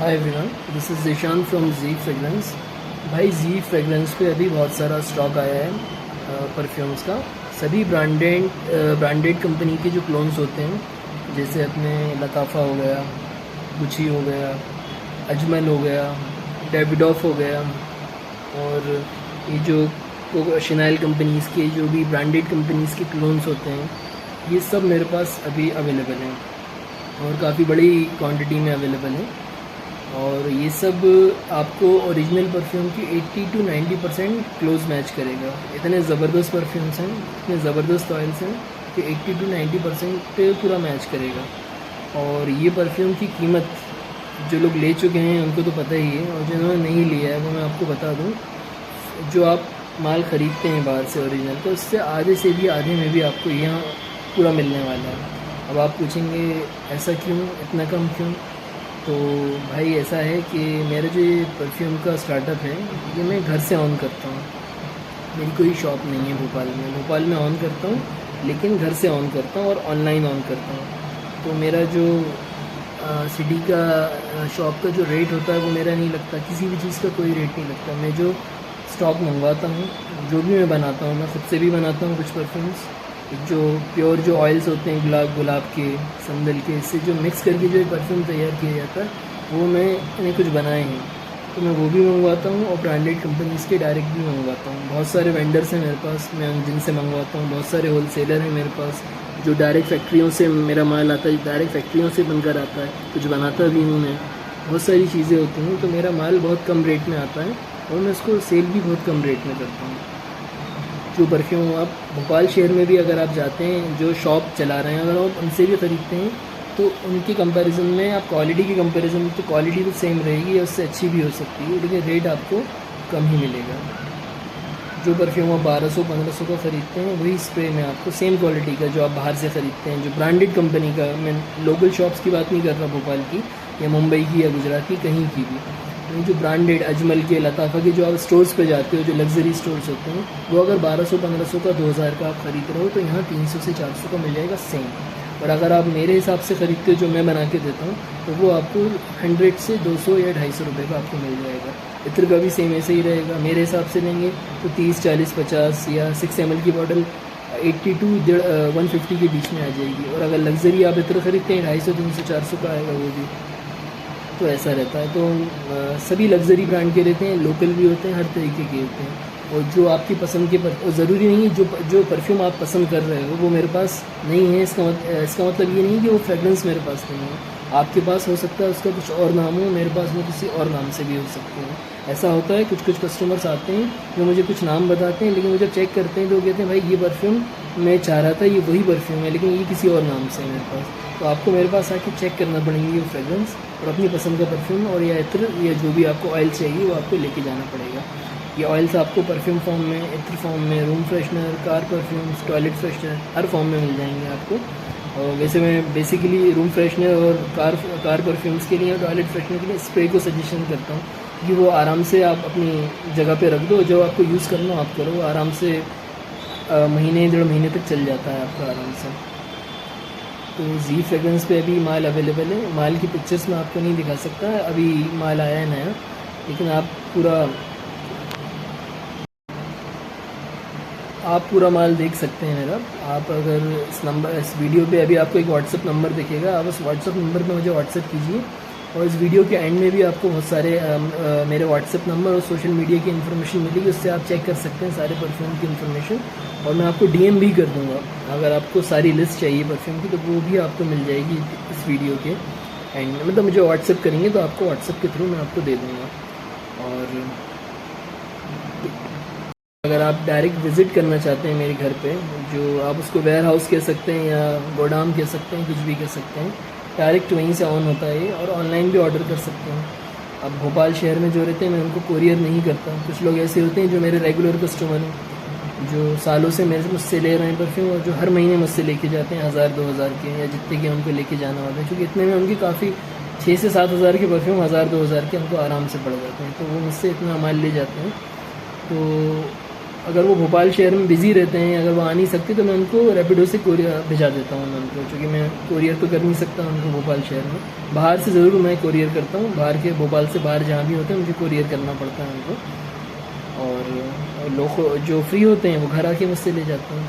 Hi everyone, this is Zeeshan from G fragrance. भाई G fragrance पे अभी बहुत सारा स्टॉक आया है परफ्यूम्स का। सभी ब्रांडेड कंपनी के जो क्लोन्स होते हैं, जैसे अपने लताफ़ा हो गया, गुची हो गया, अजमल हो गया, डेविडॉफ हो गया, और ये जो शनाइल कंपनीज़ के जो भी ब्रांडेड कंपनीज़ के क्लोन्स होते हैं, ये सब मेरे पास अभी अवेलेबल हैं और काफ़ी बड़ी क्वांटिटी में अवेलेबल हैं। और ये सब आपको ओरिजिनल परफ्यूम की 80 to 90% क्लोज मैच करेगा। इतने ज़बरदस्त परफ्यूम्स हैं, इतने ज़बरदस्त ऑयल्स हैं कि 80 to 90% पूरा मैच करेगा। और ये परफ्यूम की कीमत जो लोग ले चुके हैं उनको तो पता ही है, और जिन्होंने नहीं लिया है वो मैं आपको बता दूँ, जो आप माल ख़रीदते हैं बाहर से ओरिजिनल, तो उससे आधे से भी आधे में भी आपको यहाँ पूरा मिलने वाला है। अब आप पूछेंगे ऐसा क्यों, इतना कम क्यों? तो भाई ऐसा है कि मेरा जो ये परफ्यूम का स्टार्टअप है, ये मैं घर से ऑन करता हूँ। मेरी कोई शॉप नहीं है भोपाल में ऑन करता हूँ, लेकिन घर से ऑन करता हूँ और ऑनलाइन ऑन करता हूँ। तो मेरा जो सिटी का शॉप का जो रेट होता है वो मेरा नहीं लगता, किसी भी चीज़ का कोई रेट नहीं लगता। मैं जो स्टॉक मंगवाता हूँ, जो भी मैं बनाता हूँ, मैं खुद से भी बनाता हूँ कुछ परफ्यूम्स, जो प्योर जो ऑयल्स होते हैं गुलाब के, संदल के, इससे जो मिक्स करके जो परफ्यूम तैयार किया जाता है वो मैंने कुछ बनाए हैं, तो मैं वो भी मंगवाता हूँ और ब्रांडेड कंपनीज़ के डायरेक्ट भी मंगवाता हूँ। बहुत सारे वेंडर्स हैं मेरे पास, मैं जिनसे मंगवाता हूँ। बहुत सारे होलसेलर हैं मेरे पास जो डायरेक्ट फैक्ट्रियों से मेरा माल आता है, डायरेक्ट फैक्ट्रियों से बनकर आता है, कुछ बनाता भी हूँ मैं। बहुत सारी चीज़ें होती हैं, तो मेरा माल बहुत कम रेट में आता है और मैं उसको सेल भी बहुत कम रेट में करता हूँ। जो परफ्यूम आप भोपाल शहर में भी अगर आप जाते हैं, जो शॉप चला रहे हैं, अगर आप उनसे भी ख़रीदते हैं तो उनके कंपैरिजन में, आप क्वालिटी की कंपैरिजन में, तो क्वालिटी तो सेम रहेगी या उससे अच्छी भी हो सकती है, लेकिन रेट आपको कम ही मिलेगा। जो परफ्यूम आप 1200-1500 का ख़रीदते हैं, वही स्प्रे में आपको सेम क्वालिटी का जो आप बाहर से ख़रीदते हैं, जो ब्रांडेड कंपनी का, मैं लोकल शॉप्स की बात नहीं कर रहा भोपाल की या मुंबई की या गुजरात की, कहीं की भी, जो ब्रांडेड अजमल के, लताफ़ा के जो आप स्टोर्स पे जाते हो, जो लग्जरी स्टोर्स होते हैं, वो अगर 1200-1500 का, 2000 का आप ख़रीद रहे हो, तो यहाँ 300 से 400 का मिल जाएगा सेम। और अगर आप मेरे हिसाब से ख़रीदते हो, जो मैं बना के देता हूँ, तो वो आपको 100 से 200 या 250 रुपये का आपको मिल जाएगा। इत्र का भी सेम ऐसे ही रहेगा। मेरे हिसाब से लेंगे तो 30, 40, 50 या 6 ml की बॉटल 80 to 150 के बीच में आ जाएगी। और अगर लग्जरी आप इत्र ख़रीदते हैं, 250, 300, 400 का आएगा वो भी। तो ऐसा रहता है। तो सभी लग्जरी ब्रांड के रहते हैं, लोकल भी होते हैं, हर तरीके के होते हैं। और जो आपकी पसंद के और ज़रूरी नहीं है जो परफ्यूम आप पसंद कर रहे हो वो मेरे पास नहीं है, इसका मतलब ये नहीं कि वो फ्रेगरेंस मेरे पास नहीं है। आपके पास हो सकता है उसका कुछ और नाम हो, मेरे पास वो किसी और नाम से भी हो सकते हैं। ऐसा होता है, कुछ कस्टमर्स आते हैं जो मुझे कुछ नाम बताते हैं, लेकिन वो जब चेक करते हैं तो वो कहते हैं भाई ये परफ्यूम मैं चाह रहा था, ये वही परफ्यूम है, लेकिन ये किसी और नाम से है मेरे पास। तो आपको मेरे पास आके चेक करना पड़ेंगे वो फ्रेगरेंस, और अपनी पसंद का परफ्यूम और या इत्र या जो भी आपको ऑयल चाहिए वो आपको लेके जाना पड़ेगा। ये ऑयल्स आपको परफ्यूम फॉर्म में, इत्र फॉर्म में, room freshener, car perfumes, toilet freshener, हर फॉर्म में मिल जाएंगे आपको। और वैसे मैं बेसिकली रूम फ्रेशनर और कार परफ्यूम्स के लिए और टॉयलेट फ्रेशनर के लिए स्प्रे को सजेशन करता हूँ कि वो आराम से आप अपनी जगह पे रख दो, जो आपको यूज़ करना हो आप करो, आराम से महीने 1.5 महीने तक चल जाता है आपका आराम से। तो जी फ्रेगरेंस पे अभी माल अवेलेबल है। माल की पिक्चर्स मैं आपको नहीं दिखा सकता, अभी माल आया है नया, लेकिन आप पूरा माल देख सकते हैं मेरा। आप अगर इस वीडियो पे अभी आपको एक व्हाट्सअप नंबर दिखेगा, आप उस व्हाट्सअप नंबर पे मुझे व्हाट्सअप कीजिए, और इस वीडियो के एंड में भी आपको बहुत सारे मेरे व्हाट्सअप नंबर और सोशल मीडिया की इन्फॉर्मेशन मिलेगी, उससे आप चेक कर सकते हैं सारे परफ्यूम की इन्फॉर्मेशन। और मैं आपको डीएम भी कर दूँगा, अगर आपको सारी लिस्ट चाहिए परफ्यूम की तो वो भी आपको मिल जाएगी इस वीडियो के एंड में। मतलब मुझे व्हाट्सअप करेंगे तो आपको व्हाट्सअप के थ्रू मैं आपको दे दूँगा। और अगर आप डायरेक्ट विज़िट करना चाहते हैं मेरे घर पे, जो आप उसको वेयर हाउस कह सकते हैं या गोदाम कह सकते हैं, कुछ भी कह सकते हैं, डायरेक्ट वहीं से ऑन होता है, और ऑनलाइन भी ऑर्डर कर सकते हैं। अब भोपाल शहर में जो रहते हैं मैं उनको कोरियर नहीं करता। कुछ लोग ऐसे होते हैं जो मेरे रेगुलर कस्टमर हैं, जो सालों से मुझसे ले रहे हैं परफ्यूम, और जो हर महीने मुझसे लेके जाते हैं 1000-2000 के, या जितने के उनको लेके जाना होता है, क्योंकि इतने में उनकी काफ़ी 6 से 7 हज़ार के परफ्यूम 1000-2000 के उनको आराम से पड़ जाते हैं, तो वो मुझसे इतना माल ले जाते हैं। तो अगर वो भोपाल शहर में बिज़ी रहते हैं, अगर वो आ नहीं सकते, तो मैं उनको रैपिडो से कोरियर भिजा देता हूँ मैं उनको, क्योंकि मैं कोरियर तो कर नहीं सकता उनको भोपाल शहर में। बाहर से ज़रूर मैं कोरियर करता हूँ, बाहर के भोपाल से बाहर जहाँ भी होते हैं मुझे कोरियर करना पड़ता है उनको। और लोग जो फ्री होते हैं वो घर आके मुझसे ले जाते हैं।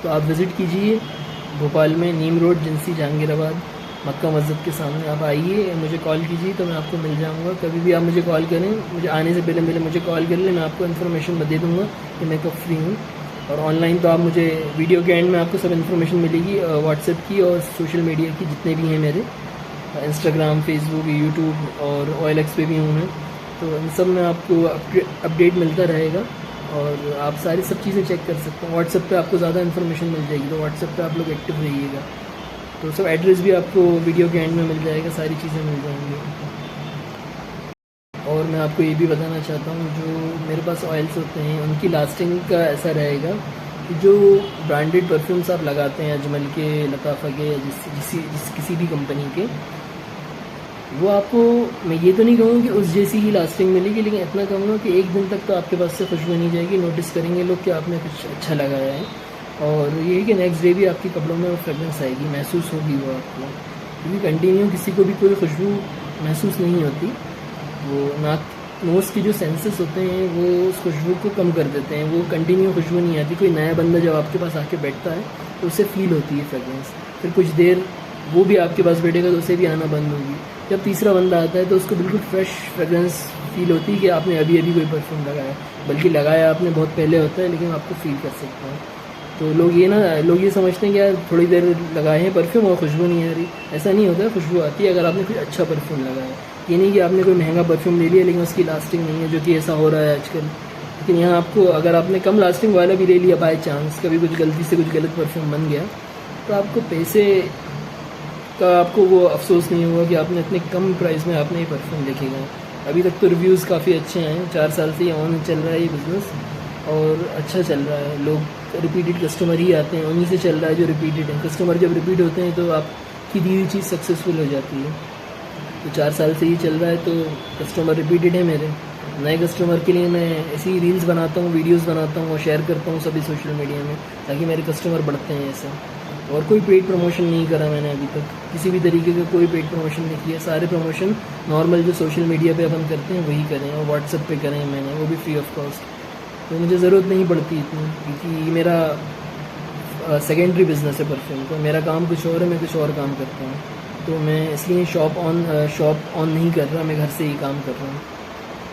तो आप विज़िट कीजिए भोपाल में, नीम रोड, जिंसी, जहांगीराबाद, मक्का मस्जिद के सामने। आप आइए, मुझे कॉल कीजिए तो मैं आपको मिल जाऊंगा। कभी भी आप मुझे कॉल करें, मुझे आने से पहले मुझे कॉल कर लें, मैं आपको इन्फॉर्मेशन दे दूंगा कि मैं कब फ्री हूँ। और ऑनलाइन तो आप मुझे वीडियो के एंड में आपको सब इन्फॉर्मेशन मिलेगी, व्हाट्सएप की और सोशल मीडिया की जितने भी हैं मेरे, इंस्टाग्राम, फेसबुक, यूट्यूब और OLX पे भी हूँ मैं। तो इन सब में आपको अपडेट मिलता रहेगा और आप सारी सब चीज़ें चेक कर सकते हैं। व्हाट्सएप पे आपको ज़्यादा इन्फॉर्मेशन मिल जाएगी, तो व्हाट्सएप पे आप लोग एक्टिव रहिएगा। तो सब एड्रेस भी आपको वीडियो के एंड में मिल जाएगा, सारी चीज़ें मिल जाएंगी। और मैं आपको ये भी बताना चाहता हूँ, जो मेरे पास ऑयल्स होते हैं उनकी लास्टिंग का ऐसा रहेगा कि जो ब्रांडेड परफ्यूम्स आप लगाते हैं, अजमल के, लताफ़ा के, या किसी भी कंपनी के, वो आपको, मैं ये तो नहीं कहूँगा कि उस जैसी ही लास्टिंग मिलेगी, लेकिन इतना कहूँगा कि एक दिन तक तो आपके पास से खुशबू नहीं जाएगी। नोटिस करेंगे लोग कि आपने कुछ अच्छा लगाया है, और ये है कि नेक्स्ट डे भी आपके कपड़ों में वो फ्रेगरेंस आएगी, महसूस होगी वो आपको। क्योंकि कंटिन्यू किसी को भी कोई खुशबू महसूस नहीं होती, वो नाक नोज़ की जो सेंसेस होते हैं वो उस खुशबू को कम कर देते हैं, वो कंटिन्यू खुशबू नहीं आती। कोई नया बंदा जब आपके पास आके बैठता है तो उसे फील होती है फ्रेगरेंस, फिर कुछ देर वो भी आपके पास बैठेगा तो उसे भी आना बंद होगी। जब तीसरा बंदा आता है तो उसको बिल्कुल फ्रेश फ्रेगरेंस फील होती है कि आपने अभी कोई परफ्यूम लगाया, बल्कि लगाया आपने बहुत पहले होता है, लेकिन आपको फील कर सकते हैं। तो लोग ये समझते हैं कि यार थोड़ी देर लगाए हैं परफ्यूम और खुशबू नहीं आ रही। ऐसा नहीं होता है, खुशबू आती है अगर आपने कोई अच्छा परफ्यूम लगाया। ये नहीं कि आपने कोई महंगा परफ्यूम ले लिया लेकिन उसकी लास्टिंग नहीं है, जो कि ऐसा हो रहा है आजकल। लेकिन यहाँ आपको, अगर आपने कम लास्टिंग वाला भी ले लिया बाय चांस, कभी कुछ गलती से कुछ गलत परफ्यूम बन गया, तो आपको पैसे का आपको वो अफसोस नहीं होगा कि आपने इतने कम प्राइस में आपने ये परफ्यूम लेके गए। अभी तक तो रिव्यूज़ काफ़ी अच्छे हैं, 4 साल से ये ऑन चल रहा है ये बिज़नेस, और अच्छा चल रहा है। लोग रिपीटेड कस्टमर ही आते हैं, उन्हीं से चल रहा है जो रिपीटेड है। कस्टमर जब रिपीट होते हैं तो आपकी दी हुई चीज़ सक्सेसफुल हो जाती है। तो 4 साल से ये चल रहा है, तो कस्टमर रिपीटेड है मेरे। नए कस्टमर के लिए मैं ऐसी रील्स बनाता हूँ, वीडियोस बनाता हूँ और शेयर करता हूँ सभी सोशल मीडिया में, ताकि मेरे कस्टमर बढ़ते हैं ऐसे। और कोई पेड प्रमोशन नहीं करा मैंने अभी तक, किसी भी तरीके का कोई पेड प्रमोशन नहीं किया। सारे प्रमोशन नॉर्मल जो सोशल मीडिया पे अपन करते हैं वही करें, और व्हाट्सएप पे करें मैंने, वो भी फ्री ऑफ कॉस्ट। तो मुझे ज़रूरत नहीं पड़ती इतनी, क्योंकि मेरा सेकेंडरी बिज़नेस है परफ्यूम का। मेरा काम कुछ और है, मैं कुछ और काम करता हूँ। तो मैं इसलिए शॉप ऑन नहीं कर रहा, मैं घर से ही काम कर रहा हूँ,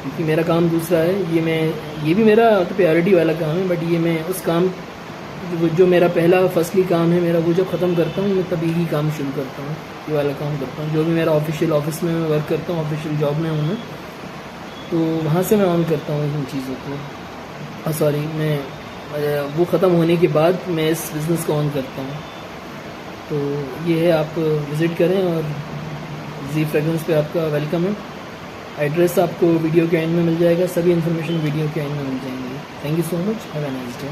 क्योंकि मेरा काम दूसरा है। ये भी मेरा तो प्रायोरिटी वाला काम है, बट ये मैं उस काम जो मेरा पहला फर्स्टली काम है मेरा, वो जब ख़त्म करता हूँ मैं तभी ही काम शुरू करता हूँ, ये वाला काम करता हूँ। जो भी मेरा ऑफिशियल ऑफिस में मैं वर्क करता हूँ, ऑफिशियल जॉब में हूँ मैं, तो वहाँ से मैं ऑन करता हूँ इन चीज़ों को। मैं वो ख़त्म होने के बाद मैं इस बिज़नेस को ऑन करता हूँ। तो ये है, आप विज़िट करें, और जी फ्रेगरेंस पे आपका वेलकम है। एड्रेस आपको वीडियो के एंड में मिल जाएगा, सभी इन्फॉर्मेशन वीडियो के एंड में मिल जाएंगी। Thank you so much, have a nice day.